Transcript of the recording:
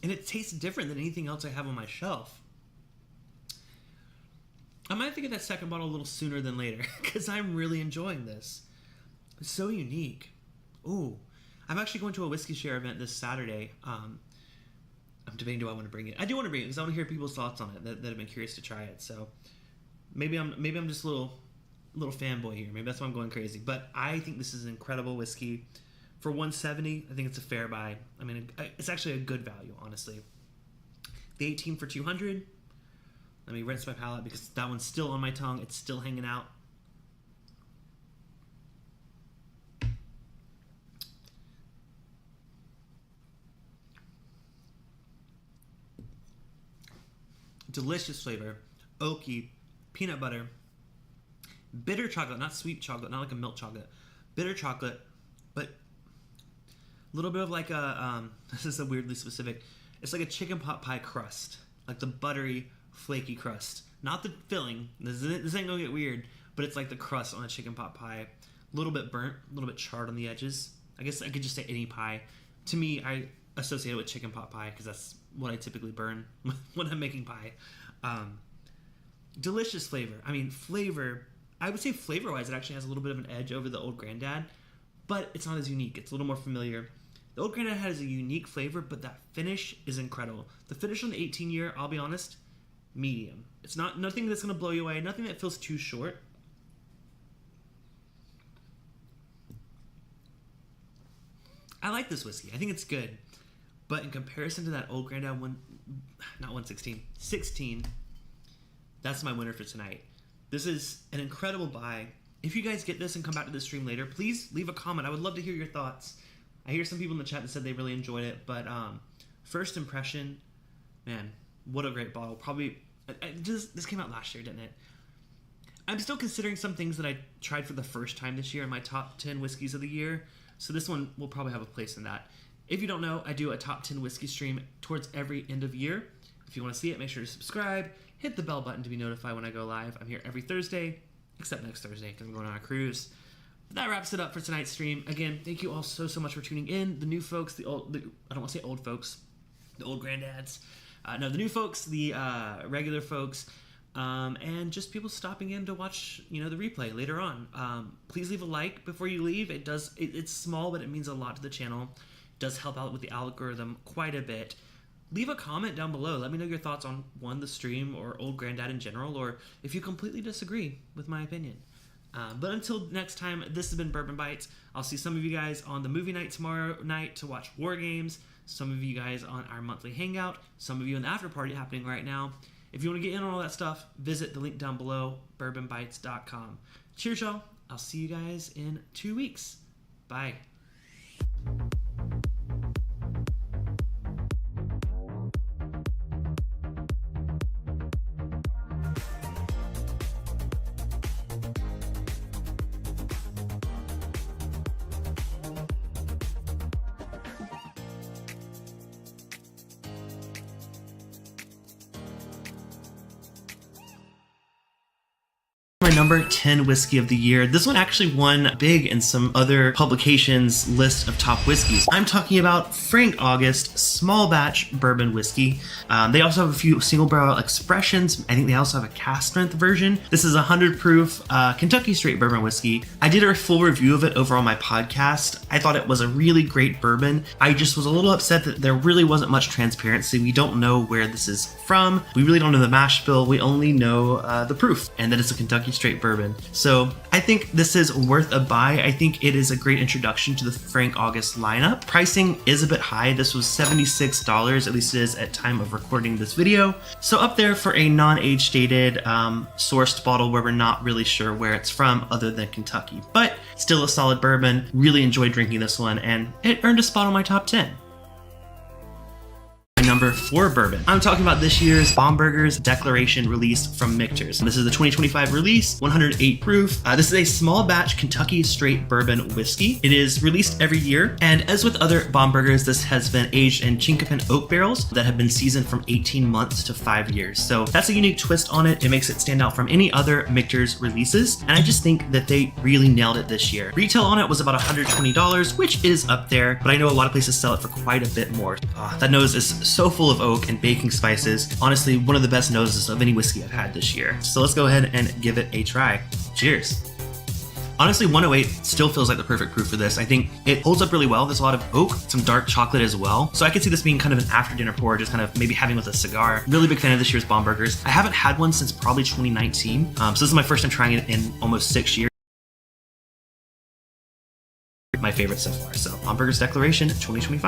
and it tastes different than anything else I have on my shelf. I might have to get that second bottle a little sooner than later because I'm really enjoying this. It's so unique. Ooh, I'm actually going to a whiskey share event this Saturday. I'm debating, do I want to bring it? I do want to bring it because I want to hear people's thoughts on it that have been curious to try it. So maybe I'm just a little fanboy here. Maybe that's why I'm going crazy. But I think this is an incredible whiskey. For $170, I think it's a fair buy. I mean, it's actually a good value, honestly. The 18 for $200. Let me rinse my palate because that one's still on my tongue. It's still hanging out. Delicious flavor. Oaky, peanut butter, bitter chocolate, not sweet chocolate, not like a milk chocolate. Bitter chocolate, but a little bit of like a, this is a weirdly specific, it's like a chicken pot pie crust. Like the buttery, flaky crust. Not the filling. This ain't gonna get weird, but it's like the crust on a chicken pot pie. A little bit burnt, a little bit charred on the edges. I guess I could just say any pie. To me, I associate it with chicken pot pie because that's what I typically burn when I'm making pie. Delicious flavor. I mean, flavor, I would say flavor-wise, it actually has a little bit of an edge over the Old Grandad, but it's not as unique. It's a little more familiar. The Old Grandad has a unique flavor, but that finish is incredible. The finish on the 18-year, I'll be honest, medium. It's nothing that's going to blow you away, nothing that feels too short. I like this whiskey. I think it's good. But in comparison to that Old Grandad 16, that's my winner for tonight. This is an incredible buy. If you guys get this and come back to the stream later, please leave a comment. I would love to hear your thoughts. I hear some people in the chat that said they really enjoyed it, but first impression, man, what a great bottle. Probably, this came out last year, didn't it? I'm still considering some things that I tried for the first time this year in my top 10 whiskeys of the year, so this one will probably have a place in that. If you don't know, I do a top 10 whiskey stream towards every end of year. If you want to see it, make sure to subscribe, hit the bell button to be notified when I go live. I'm here every Thursday, except next Thursday because I'm going on a cruise. But that wraps it up for tonight's stream. Again, thank you all so much for tuning in. The new folks, I don't want to say old folks, the old granddads. No, the new folks, the regular folks, and just people stopping in to watch, the replay later on. Please leave a like before you leave. It's small, but it means a lot to the channel. It does help out with the algorithm quite a bit. Leave a comment down below. Let me know your thoughts on the stream or Old Grandad in general, or if you completely disagree with my opinion. But until next time, this has been Bourbon Bytes. I'll see some of you guys on the movie night tomorrow night to watch War Games. Some of you guys on our monthly hangout. Some of you in the after party happening right now. If you want to get in on all that stuff, visit the link down below, bourbonbytes.com. Cheers, y'all. I'll see you guys in 2 weeks. Bye. My number 10 whiskey of the year. This one actually won big in some other publications' list of top whiskeys. I'm talking about Frank August small batch bourbon whiskey. They also have a few single barrel expressions. I think they also have a cask strength version. This is a 100 proof Kentucky straight bourbon whiskey. I did a full review of it over on my podcast. I thought it was a really great bourbon. I just was a little upset that there really wasn't much transparency. We don't know where this is from. We really don't know the mash bill. We only know the proof and that it's a Kentucky straight bourbon. So I think this is worth a buy. I think it is a great introduction to the Frank August lineup. Pricing is a bit high. This was $76, at least it is at time of recording this video. So up there for a non-age dated sourced bottle where we're not really sure where it's from other than Kentucky, but still a solid bourbon. Really enjoyed drinking this one and it earned a spot on my top 10. Number 4 bourbon. I'm talking about this year's Bomberger's Declaration release from Michter's. This is the 2025 release, 108 proof. This is a small batch Kentucky straight bourbon whiskey. It is released every year, and as with other Bombergers, this has been aged in Chinkapin oak barrels that have been seasoned from 18 months to 5 years. So that's a unique twist on it. It makes it stand out from any other Michter's releases, and I just think that they really nailed it this year. Retail on it was about $120, which is up there, but I know a lot of places sell it for quite a bit more. That nose is so full of oak and baking spices. Honestly, one of the best noses of any whiskey I've had this year. So let's go ahead and give it a try. Cheers. Honestly, 108 still feels like the perfect proof for this. I think it holds up really well. There's a lot of oak, some dark chocolate as well. So I could see this being kind of an after dinner pour, just kind of maybe having with a cigar. Really big fan of this year's Bomburgers. I haven't had one since probably 2019. So this is my first time trying it in almost 6 years. My favorite so far. So Bomburgers Declaration 2025.